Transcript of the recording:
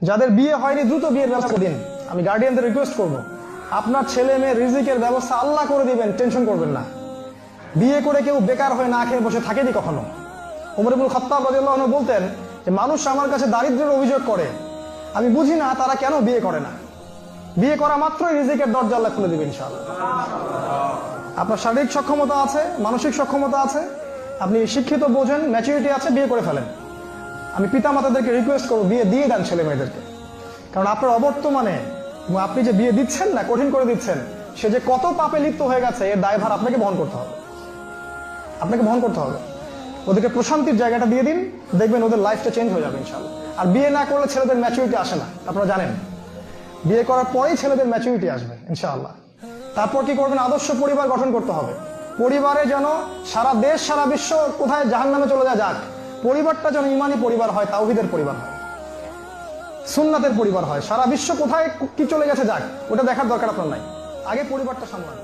যাদের বিয়ে হয়নি দ্রুত বিয়ের ব্যবস্থা দিন। আমি গার্ডিয়ানদের রিকোয়েস্ট করব, আপনার ছেলে মেয়ের রিজিকের ব্যবস্থা আল্লাহ করে দিবেন, টেনশন করবেন না। বিয়ে করে কেউ বেকার হয়ে না খেয়ে বসে থাকেনি কখনো। ওমর ইবনুল খাত্তাব রাদিয়াল্লাহু আনহু বলতেন যে মানুষ আমার কাছে দারিদ্র্যের অভিযোগ করে, আমি বুঝি না তারা কেন বিয়ে করে না। বিয়ে করা মাত্রই রিজিকের দরজা আল্লাহ খুলে দিবেন ইনশাআল্লাহ। আপনার শারীরিক সক্ষমতা আছে, মানসিক সক্ষমতা আছে, আপনি শিক্ষিত, বোঝেন, ম্যাচুরিটি আছে, বিয়ে করে ফেলেন। আমি পিতা মাতাদেরকে রিকোয়েস্ট করবো বিয়ে দিয়ে দেন ছেলে মেয়েদেরকে। কারণ আপনার অবর্তমানে আপনি যে বিয়ে দিচ্ছেন না, কঠিন করে দিচ্ছেন, সে যে কত পাপে লিপ্ত হয়ে গেছে এর দায়ভার আপনাকে বহন করতে হবে। আপনাকে বহন করতে হবে। ওদেরকে প্রশান্তির জায়গাটা দিয়ে দিন, দেখবেন ওদের লাইফটা চেঞ্জ হয়ে যাবে ইনশাআল্লাহ। আর বিয়ে না করলে ছেলেদের ম্যাচুরিটি আসে না, আপনারা জানেন। বিয়ে করার পরেই ছেলেদের ম্যাচুরিটি আসবে ইনশাআল্লাহ। তারপর কি করবেন? আদর্শ পরিবার গঠন করতে হবে। পরিবারে যেন সারা দেশ সারা বিশ্ব কোথায় জাহান্নামে চলে যায় যাক, পরিবারটা যেন ইমানি পরিবার হয়, তাওহীদের পরিবার হয়, সুন্নাতের পরিবার হয়। সারা বিশ্ব কোথায় কি চলে গেছে যাক, ওটা দেখার দরকার আপনার নাই। আগে পরিবারটা সামলান।